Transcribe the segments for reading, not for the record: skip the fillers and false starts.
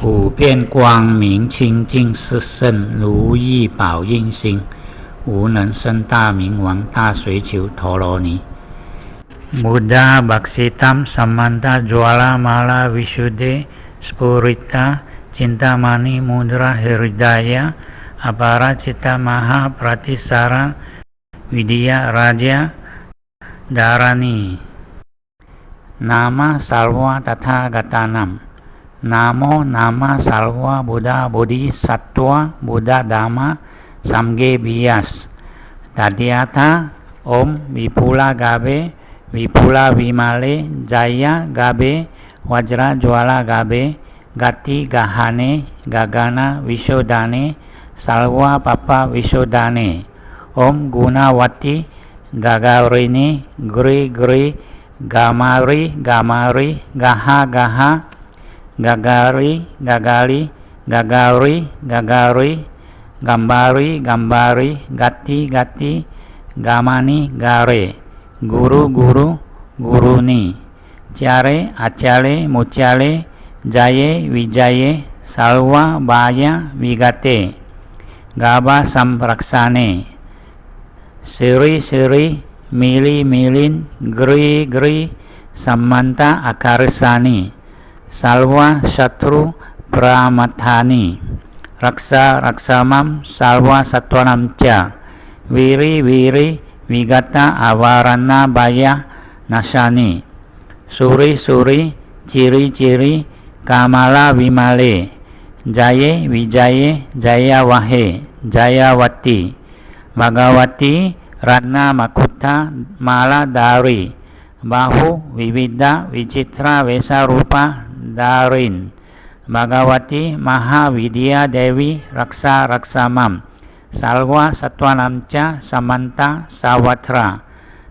普遍光明清净是圣如意宝印星，无能生大明王大水球陀罗尼。Buddha Bhaksitam Samanta Jwala Mala Visuddhe Spurita Cintamani Mudra Hridaya Apara Cita Maha Pratisara Vidya Raja Dharani. Nama Salva Tathagatanam. Namo nama Salva Buddha Bodhisattva Buddha Dhamma Samge Bias. Tadiata Om Vipula Gabe Vipula Vimale Jaya Gabe Wajra Jwala Gabe Gati Gahane Gagana Vishodane Salva Papa Vishodane. Om Gunawati Gagarini Gri Gri Gamari Gamari Gaha Gaha Gagari Gagali Gagari Gagari Gambari Gambari Gati Gati Gamani Gare. Guru Guru Guruni. Care Acale Mucale Jaye Vijaye Salva Baya Vigate. Gaba Sampraksane. Siri Siri Mili Milin Gri Gri Samanta Akarsani. Salva Satru Pramathani. Raksa Raksamam Salva Satwanamca. Viri Viri Vigata Avarana Baya Nasani. Suri Suri Ciri Ciri Kamala Vimale. Jaye Vijaye Jayawahe Jayawati. Bhagawati Ratna Makuta Mala Dari. Bahu Vivida Vicitra Vesarupa Darin. Bhagawati Maha Vidya Devi Raksa Raksamam. Salva Satwanamca Samanta Sawatra.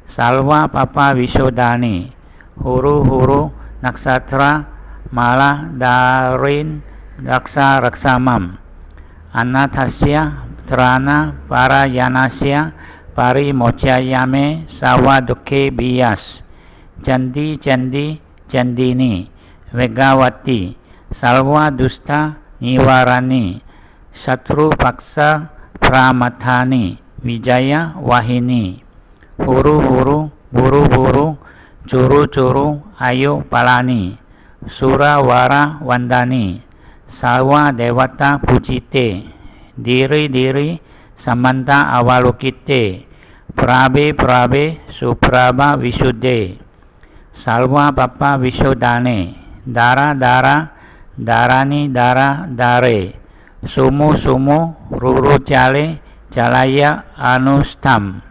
Salva Papa Vishodani. Huru Huru Naksatra Mala Darin Raksa Raksamam. Anathasya Trana Parayanasya Parimochayame Sawadukhe Bias. Candi Candi Candini. Vegawati. Salva Dusta Niwarani. Satru Paksa Pramathani. Vijaya Wahini. Huru Huru Buru Buru Curu Curu Ayu Palani. Surawara Wandani. Salva Devata Pujite. Diri Diri Samanta Avalokite. Prabe Prabe Supraba Visuddhe. Salva Papa Vishodane. Dara Dara Darani Dara Dare. Sumu Sumu Ruru Cale Calaya Anustam.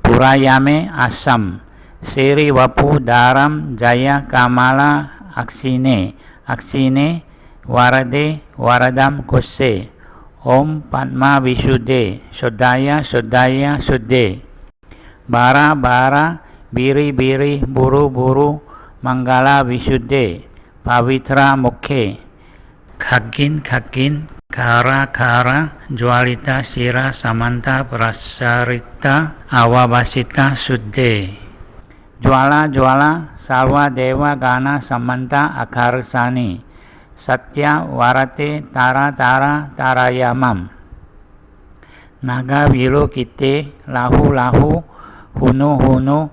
Purayame Asam. Siri Wapu Daram Jaya Kamala Aksine. Aksine Warade Waradam Kose. Om Padma Visuddhe. Shodaya Shodaya Shuddhe. Bara Bara Biri Biri Buru Buru Manggala Visuddhe. Pavitra Mukhe. Khagin Khagin Kara Kara Jwalita Sira Samanta Prasarita Awabasita Suddhe. Jwala Jwala Salva Deva Gana Samanta Akarsani. Satya Warate Tara Tara Tarayamam. Naga Vilu Kite Lahu Lahu Hunu Hunu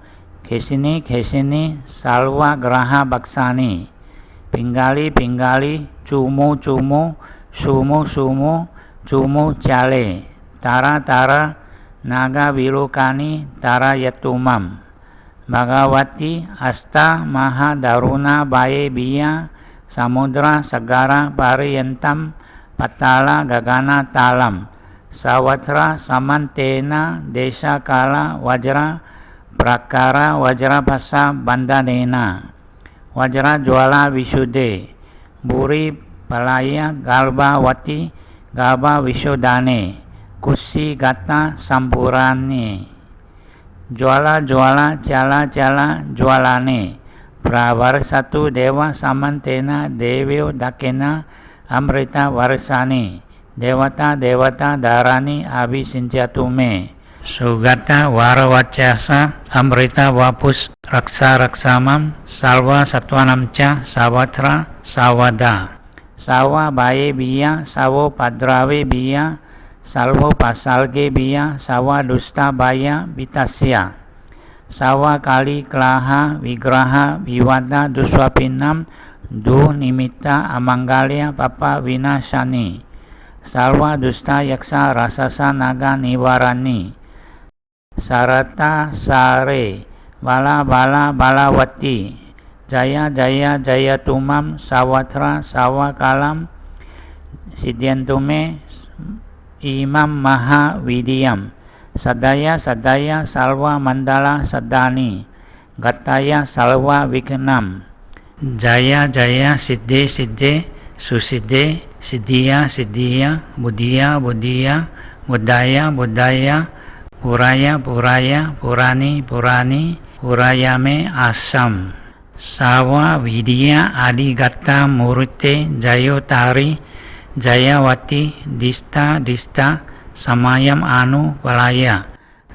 Khesini Khesini Salva Graha Baksani. Pinggali Pinggali Cumu Cumu Sumu Sumu Cumu Cale. Tara Tara Naga Vilukani Tara Yatumam. Bhagawati Asta Maha Daruna Baye Biya Samudra Sagara Pariyantam Patala Gagana Talam. Sawatra Samantena Desha Kala Wajra Prakara Wajra Basa Bandanena. Wajra Jwala Visuddhe. Buri Palaya Galbawati Galba Vishodane. Kusi Gata Sampurane. Jwala Jwala Cala Cala Jwalane. Pravarsatu Dewa Samantena Devyo Dakena Amrita Varsani. Devata Devata Dharani Abhisintyatume. Sugata Varavacasa Amrita Vapus Raksa Raksamam Salva Satwanamca Savatra Savada. sawa baye biya, sawo padrawe biya, salvo pasalge biya, sawa dusta baya bitasya, sawa kali klaha vigraha viwada duswapinam du nimitta amanggalya papa vinasani, salva dusta yaksa rasasa naga niwarani, sarata sare bala bala balawati, jaya jaya jaya tumam sawatra sawakalam sidyantume imam maha widiyam, sadaya sadaya salva mandala sadani, gataya salva vignam, jaya jaya siddhe siddhe susiddhe siddhiya siddhiya buddhiya buddhiya buddhaya buddhaya puraya puraya purani purani purayame asam, sawa vidya adigata murute jayotari jayawati dista dista samayam anu palaya,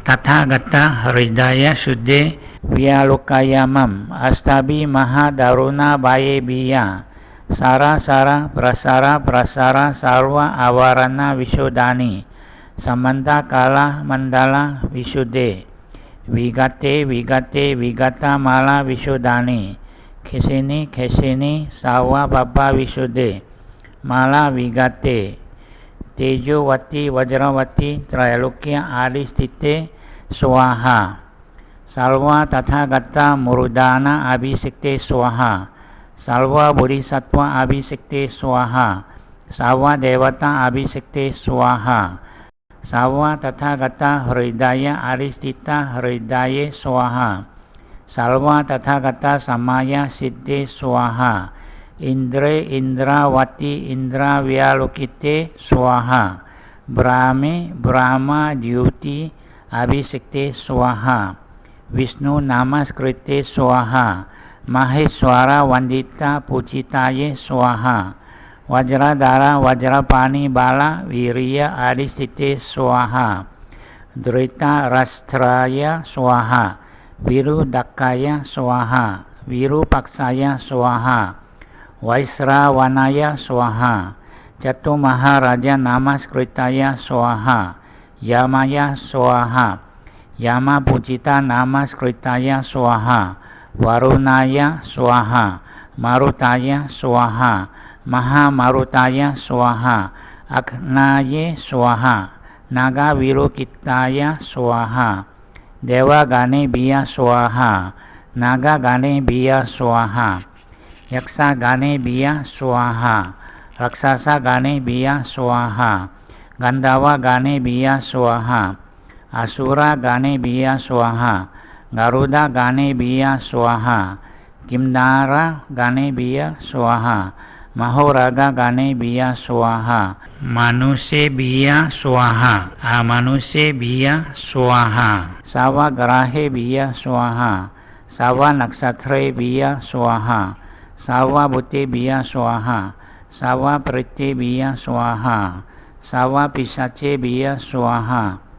tathagata hridaya suddhe vyalokayamam, astabi maha daruna baye biya, sara sara prasara prasara sarva avarana visodani, samanta kala mandala visuddhe, vigate vigate vigata mala visodani, khesini khesini sawa papa visuddhe, mala vigate, tejowati vajravati trayalokya adistite swaha, salva tathagata murudana abhisikte swaha, salva bodhisattva abhisikte swaha, sawa devata abhisikte swaha, sawa tathagata hridaya aristita hridaye swaha, salva tathagata samaya siddhe swaha, indre indrawati indra vyalokite swaha, brahme brahma dyuti abhisikte swaha, Vishnu namaskrite swaha, maheshwara vandita puchitaye swaha, vajradhara vajrapani bala viriya adistite swaha, drita rastraya swaha, virudakaya swaha, virupaksaya swaha, vaisravanaya swaha, Jatu maharaja namaskritaya swaha, yamaya swaha, yama pucita namaskritaya swaha, varunaya swaha, marutaya swaha, maha marutaya swaha, aknaye swaha, naga virukitaya swaha, dewa gane biya swaha, naga gane biya swaha, yaksa gane biya swaha, raksasa gane biya swaha, gandawa gane biya swaha, asura gane biya swaha, garuda gane biya swaha, kimnara gane biya swaha, mahoraga gane biya swaha, manusya biya swaha, amanusya biya swaha, sawa grahe biya swaha, sawa nakshatre biya swaha, sawa bhute biya swaha, sawa prite biya swaha, sawa pisache biya swaha,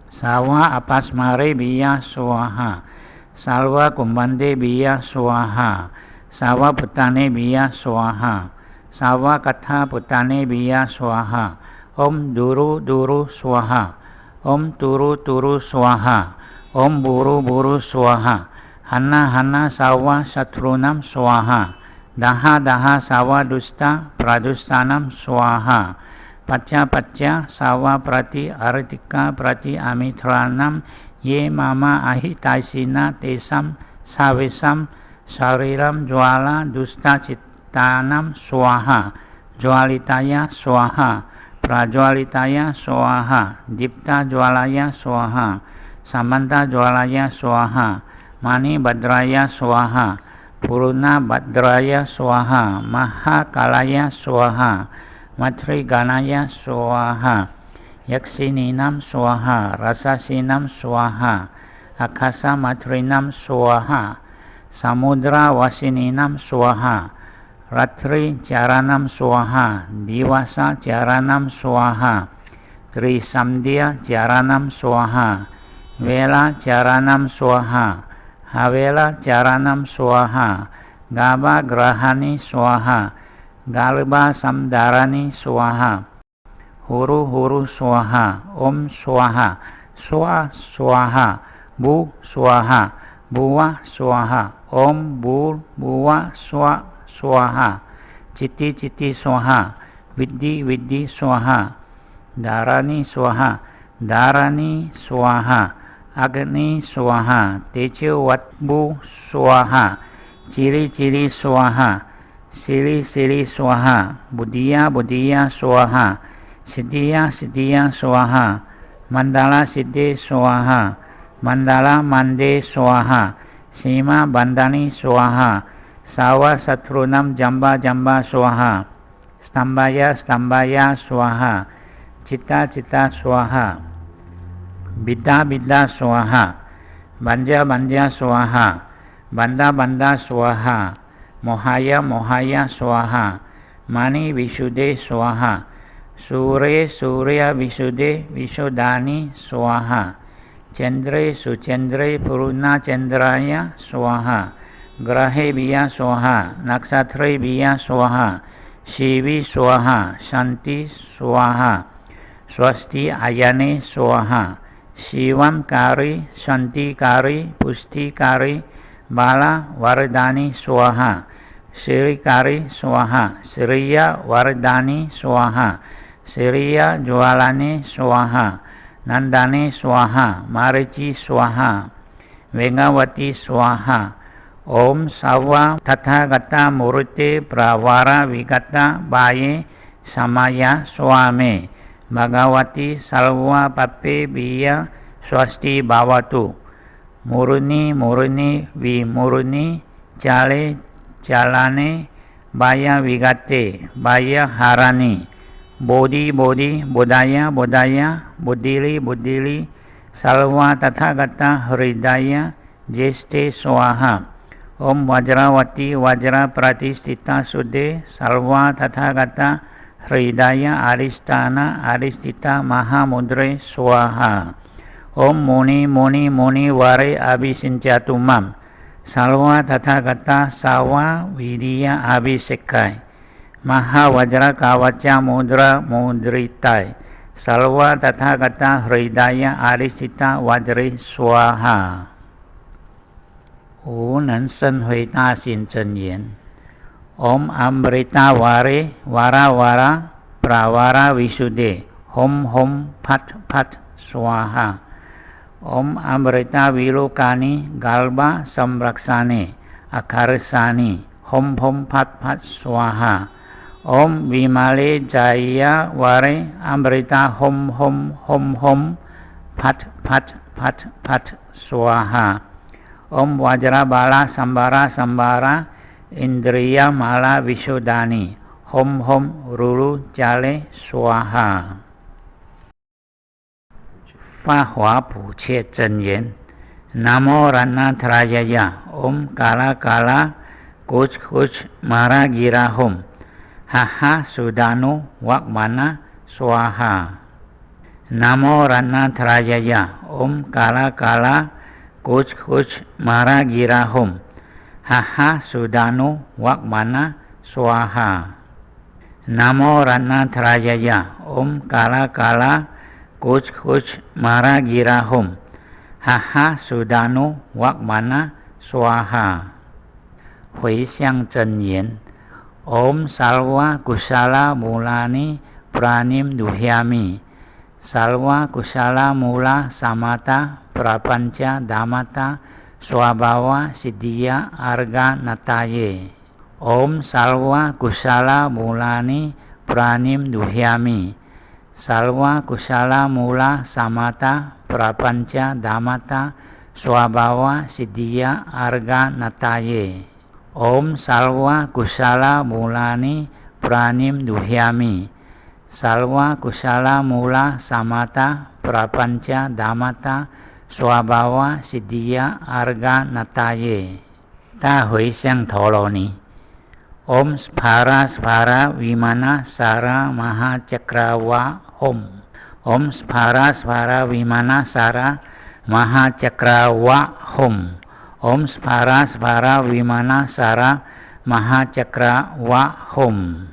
sawa apasmare biya swaha, salva kumbande biya swaha, sawa putane biya swaha, sawa katha putane biya swaha, om duru duru swaha, om turu turu swaha, om buru buru swaha, hana hana sawa satrunam swaha, daha daha sawa dusta pradustanam swaha, Patya patya sawa prati artika prati amitranam ye mama ahitasina tesam savesam sariram jwala dusta cittanam swaha, jwalitaya swaha, prajwalitaya swaha, dipta jwalaya swaha, samanta jwalaya swaha, mani badraya swaha, puruna badraya swaha, mahakalaya swaha, matri ganaya swaha, yaksininam swaha, rasasinam swaha, akasa matrinam swaha, samudra wasininam swaha, ratri charanam swaha, diwasa charanam swaha, trisamdhya charanam swaha, vela charanam swaha, havela charanam swaha, gaba grahani swaha, Galba samdarani swaha. Huru huru swaha. Om swaha. Swa swaha. Bu swaha. Buwa swaha. Om bur buwa swa swaha. Citi citi swaha. Viddi viddi swaha. Darani swaha. Darani swaha. Agni swaha. Tejo watbu swaha. Ciri ciri swaha. Sili sili swaha. Budiya budiya swaha. Siddhiya siddhiya swaha. Mandala siddhi swaha. Mandala mande swaha. Sima bandani swaha. Sawa satrunam jamba jamba swaha. Stambaya stambaya swaha. Cita cita swaha. Bidda bidda swaha. Banja banja swaha. Banda banda swaha. Mohaya mohaya swaha. Mani visude swaha. Sure surya visude visudani swaha. Cendre sucendre puruna cendraya swaha. Grahe biya swaha. Nakshatre biya swaha. Shivi swaha. Shanti swaha. Swasti ayane swaha. Shivam kari shanti kari pusti kari bala vardani swaha. Siri kari swaha. Siriya vardani swaha. Siriya jualane swaha. Nandane swaha. Marici swaha. Vengawati swaha. Om sawa tathagata murute pravara vigata baye samaya swame. Bhagavati salva pape biya swasti bhavatu. Murni murni vimurni chale chalane baya vigate baya harani. Bodhi bodhi bodaya bodaya buddhili buddhili salva tathagata hridaya jeste swaha. Om vajravati vajra pratistita sude salva tathagata hridaya aristana aristita mahamudre swaha. Om muni muni muni vare abhisinchatumam salva tathagata sawa vidya abhisekai. Maha vajra kavacha mudra mudritai salva tathagata hridaya aristita vajre swaha. 无能生回大行真言 Om Amrita Vare Vara Vara Pravara Visude Hom Hom Pat Pat Swaha Om Amrita Vilokani Galba Samraksane Akarsani Hom Hom Pat Pat Swaha Om Vimale Jaya Vare Amrita Hom Hom Hom Hom Pat Pat Pat Pat Swaha Om Vajra Bala Sambara Sambara Indriya Mala Visudani Hom Hom Rulu Jale Swaha 法华普切真言 Namo Ranathrayaya Om Kala Kala Kuch Kuch Mara Gira Hom Haha Sudanu Wakmana Swaha Namo Ranathrayaya Om Kala Kala Kuch kuch mara gira hom. Haha sudanu wakmana swaha. Namo Ranathrayaya Om kala kala kuch kuch mara gira hom. Haha sudanu wakmana swaha. 回向真言 Om salva kusala mulani pranim duhyami. Salva kusala mula samata prapanca damata swabhava siddhiya arga nataye. Om salva kusala mulani pranim duhyami. Salva kusala mula samata prapanca damata swabhava siddhiya arga nataye. Om salva kusala mulani pranim duhyami. Salva kusala mula samata prapanca damata swabhava siddhiya arga nataye. 大回向陀罗尼 Om Sphara Sphara Vimana Sara Maha Chakrava Hom. Om Sphara Sphara Vimana Sara Maha Chakrava Hom. Om Sphara Sphara Vimana Sara Maha Chakrava Hom.